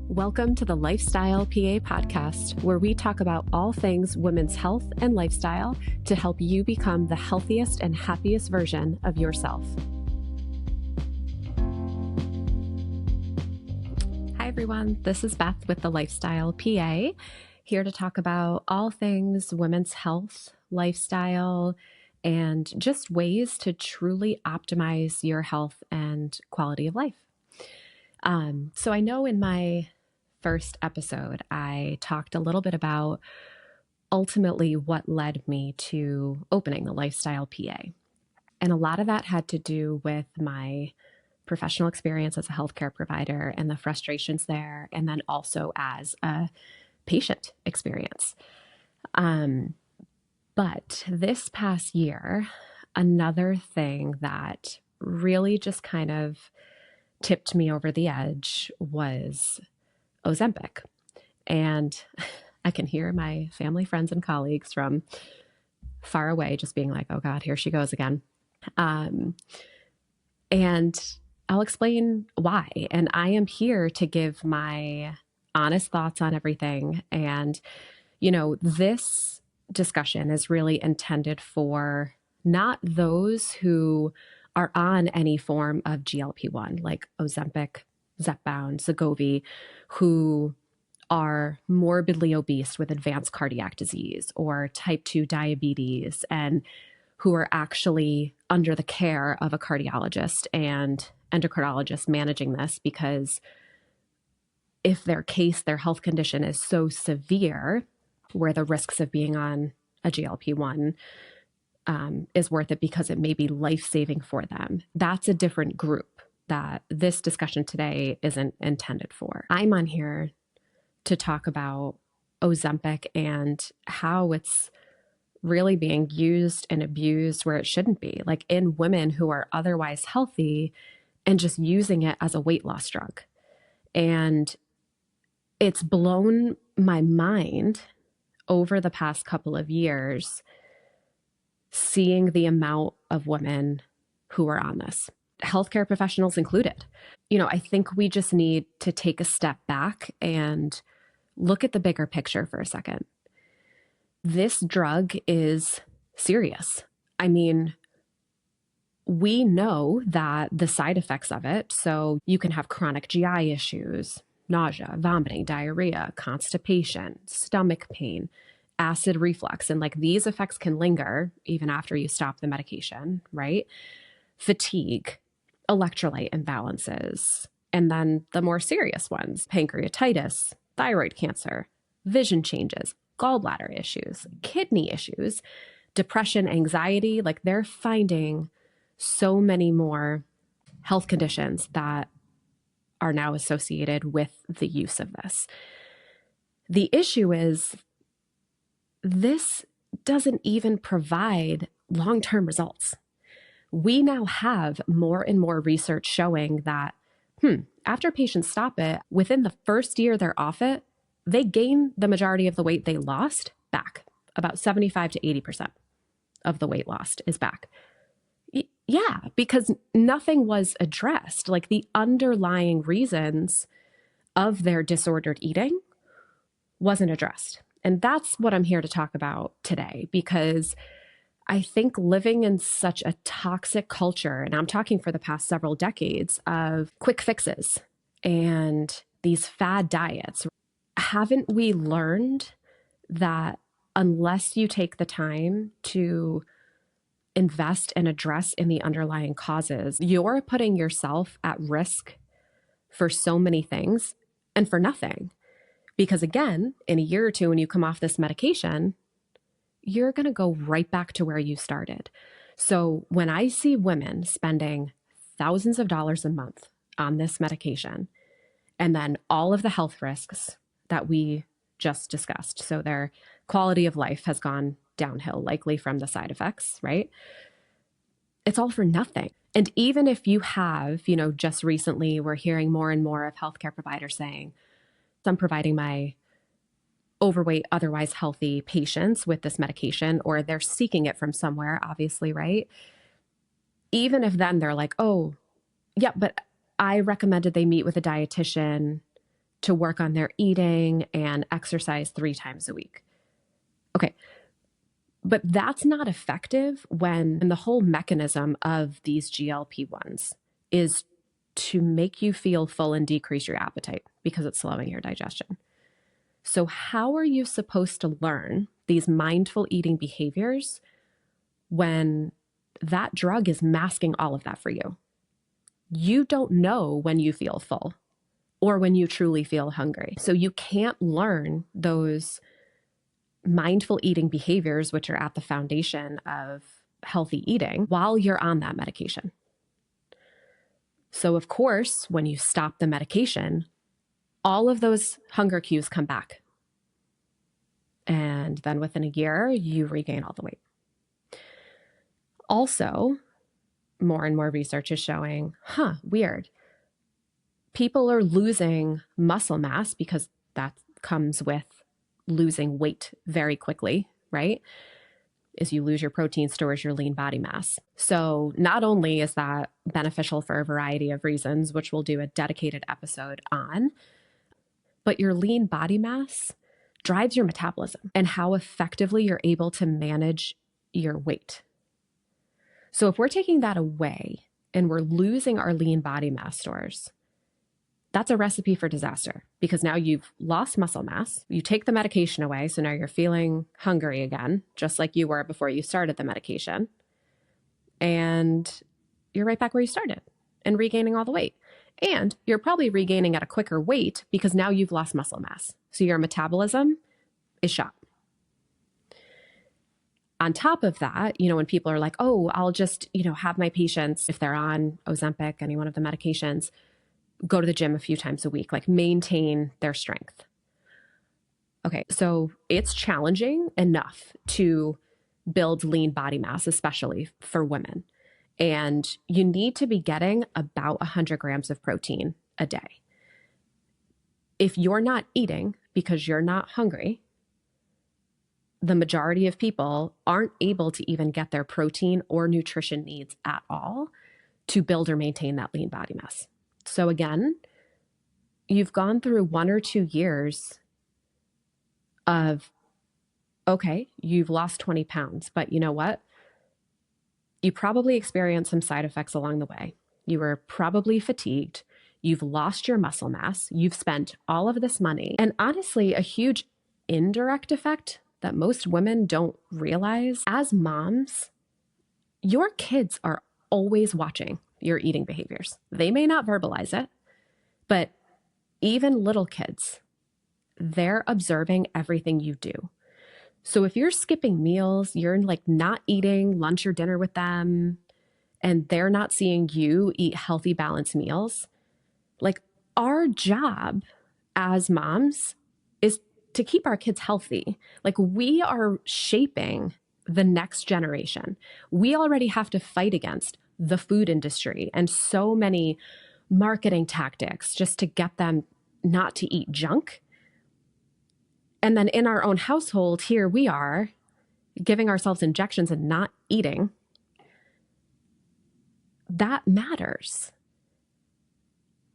Welcome to the Lifestyle PA podcast, where we talk about all things women's health and lifestyle to help you become the healthiest and happiest version of yourself. Hi, everyone. This is Beth with the Lifestyle PA, here to talk about all things women's health, lifestyle, and just ways to truly optimize your health and quality of life. So I know in my first episode, I talked a little bit about ultimately what led me to opening the Lifestyle PA. And a lot of that had to do with my professional experience as a healthcare provider and the frustrations there, and then also as a patient experience. But this past year, another thing that really just kind of tipped me over the edge was Ozempic. And I can hear my family, friends, and colleagues from far away just being like, oh God, here she goes again. And I'll explain why. And I am here to give my honest thoughts on everything. And, you know, this discussion is really intended for not those who are on any form of GLP-1, like Ozempic, Zepbound, Wegovy, who are morbidly obese with advanced cardiac disease or type 2 diabetes, and who are actually under the care of a cardiologist and endocrinologist managing this, because if their health condition is so severe where the risks of being on a GLP-1 is worth it because it may be life-saving for them. That's a different group that this discussion today isn't intended for. I'm on here to talk about Ozempic and how it's really being used and abused where it shouldn't be, like in women who are otherwise healthy and just using it as a weight loss drug. And it's blown my mind over the past couple of years seeing the amount of women who are on this, healthcare professionals included. You know, I think we just need to take a step back and look at the bigger picture for a second. This drug is serious. I mean, we know that the side effects of it, so you can have chronic GI issues, nausea, vomiting, diarrhea, constipation, stomach pain, acid reflux, and like these effects can linger even after you stop the medication, right? Fatigue, electrolyte imbalances, and then the more serious ones, pancreatitis, thyroid cancer, vision changes, gallbladder issues, kidney issues, depression, anxiety. Like they're finding so many more health conditions that are now associated with the use of this. The issue is this doesn't even provide long-term results. We now have more and more research showing that after patients stop it, within the first year they're off it, they gain the majority of the weight they lost back. About 75 to 80% of the weight lost is back. Yeah, because nothing was addressed. Like the underlying reasons of their disordered eating wasn't addressed. And that's what I'm here to talk about today, because I think living in such a toxic culture, and I'm talking for the past several decades, of quick fixes and these fad diets, haven't we learned that unless you take the time to invest and address in the underlying causes, you're putting yourself at risk for so many things and for nothing? Because again, in a year or two, when you come off this medication, you're going to go right back to where you started. So when I see women spending thousands of dollars a month on this medication, and then all of the health risks that we just discussed, so their quality of life has gone downhill, likely from the side effects, right? It's all for nothing. And even if you have, you know, just recently, we're hearing more and more of healthcare providers saying, I'm providing my overweight, otherwise healthy patients with this medication, or they're seeking it from somewhere, obviously, right? Even if then they're like, oh, yeah, but I recommended they meet with a dietitian to work on their eating and exercise 3 times a week. Okay. But that's not effective when the whole mechanism of these GLP-1s is to make you feel full and decrease your appetite because it's slowing your digestion. So how are you supposed to learn these mindful eating behaviors when that drug is masking all of that for you? You don't know when you feel full or when you truly feel hungry. So you can't learn those mindful eating behaviors, which are at the foundation of healthy eating, while you're on that medication. So of course, when you stop the medication, all of those hunger cues come back. And then within a year, you regain all the weight. Also, more and more research is showing, weird. People are losing muscle mass because that comes with losing weight very quickly, right? As you lose your protein stores your lean body mass. So not only is that beneficial for a variety of reasons, which we'll do a dedicated episode on, but your lean body mass drives your metabolism and how effectively you're able to manage your weight. So if we're taking that away and we're losing our lean body mass stores, that's a recipe for disaster because now you've lost muscle mass. You take the medication away, so now you're feeling hungry again, just like you were before you started the medication. And you're right back where you started and regaining all the weight. And you're probably regaining at a quicker rate because now you've lost muscle mass. So your metabolism is shot. On top of that, when people are like, oh, I'll just, have my patients, if they're on Ozempic, any one of the medications, go to the gym a few times a week, like maintain their strength. Okay, so it's challenging enough to build lean body mass, especially for women. And you need to be getting about 100 grams of protein a day. If you're not eating because you're not hungry, the majority of people aren't able to even get their protein or nutrition needs at all to build or maintain that lean body mass. So again, you've gone through 1 or 2 years of, okay, you've lost 20 pounds, but you know what? You probably experienced some side effects along the way. You were probably fatigued. You've lost your muscle mass. You've spent all of this money. And honestly, a huge indirect effect that most women don't realize, as moms, your kids are always watching your eating behaviors. They may not verbalize it, but even little kids, they're observing everything you do. So if you're skipping meals, you're like not eating lunch or dinner with them, and they're not seeing you eat healthy, balanced meals, like our job as moms is to keep our kids healthy. Like we are shaping the next generation. We already have to fight against the food industry and so many marketing tactics just to get them not to eat junk. And then in our own household, here we are giving ourselves injections and not eating. That matters,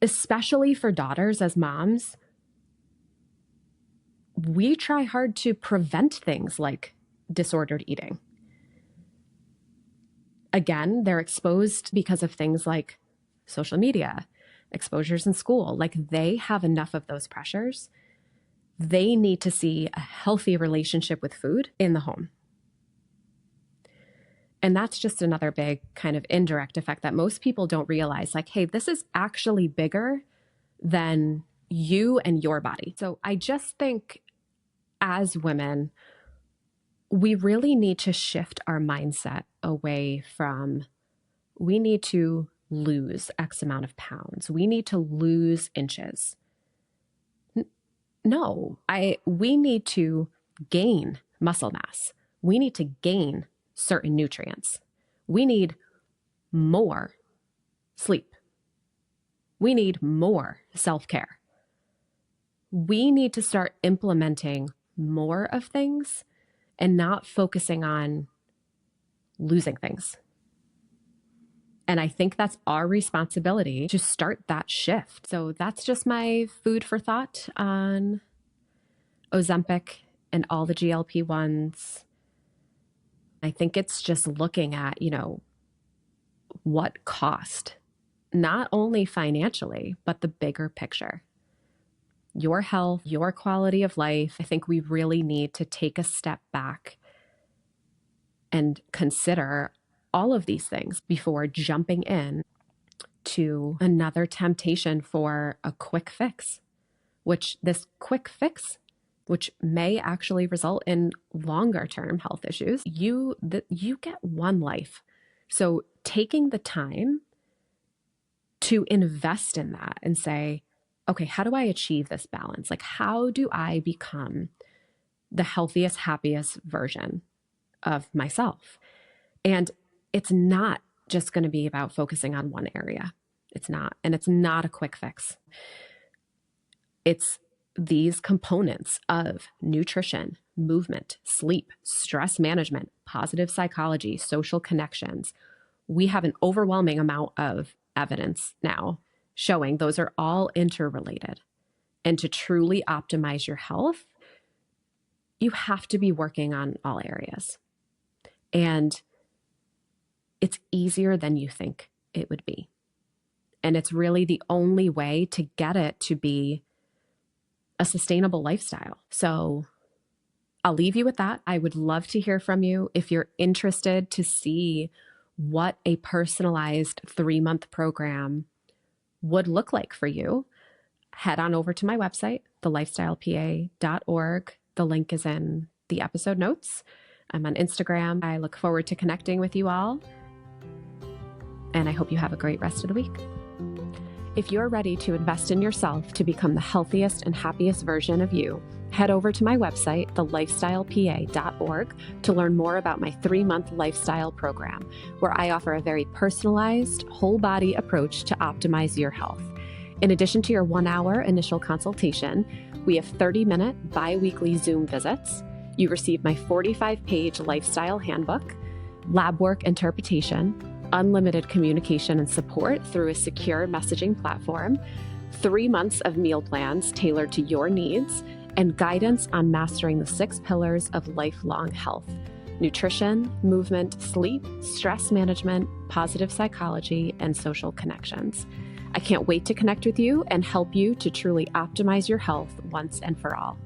especially for daughters as moms. We try hard to prevent things like disordered eating. Again, they're exposed because of things like social media, exposures in school. Like they have enough of those pressures. They need to see a healthy relationship with food in the home. And that's just another big kind of indirect effect that most people don't realize. Like, hey, this is actually bigger than you and your body. So I just think as women, we really need to shift our mindset away from, we need to lose X amount of pounds. We need to lose inches. No, we need to gain muscle mass. We need to gain certain nutrients. We need more sleep. We need more self-care. We need to start implementing more of things and not focusing on losing things. And I think that's our responsibility to start that shift. So that's just my food for thought on Ozempic and all the GLP-1s. I think it's just looking at, what cost, not only financially, but the bigger picture. Your health, your quality of life. I think we really need to take a step back and consider all of these things before jumping in to another temptation for a quick fix, which may actually result in longer term health issues. You get one life. So taking the time to invest in that and say, okay, how do I achieve this balance? Like, how do I become the healthiest, happiest version of myself? And it's not just going to be about focusing on one area. It's not. And it's not a quick fix. It's these components of nutrition, movement, sleep, stress management, positive psychology, social connections. We have an overwhelming amount of evidence now showing those are all interrelated. And to truly optimize your health, you have to be working on all areas. And it's easier than you think it would be. And it's really the only way to get it to be a sustainable lifestyle. So I'll leave you with that. I would love to hear from you if you're interested to see what a personalized 3-month program would look like for you. Head on over to my website, thelifestylepa.org. The link is in the episode notes. I'm on Instagram. I look forward to connecting with you all. And I hope you have a great rest of the week. If you're ready to invest in yourself to become the healthiest and happiest version of you, head over to my website, thelifestylepa.org, to learn more about my 3-month lifestyle program, where I offer a very personalized, whole-body approach to optimize your health. In addition to your 1-hour initial consultation, we have 30-minute bi-weekly Zoom visits. You receive my 45-page lifestyle handbook, lab work interpretation, unlimited communication and support through a secure messaging platform, 3 months of meal plans tailored to your needs, and guidance on mastering the 6 pillars of lifelong health: nutrition, movement, sleep, stress management, positive psychology, and social connections. I can't wait to connect with you and help you to truly optimize your health once and for all.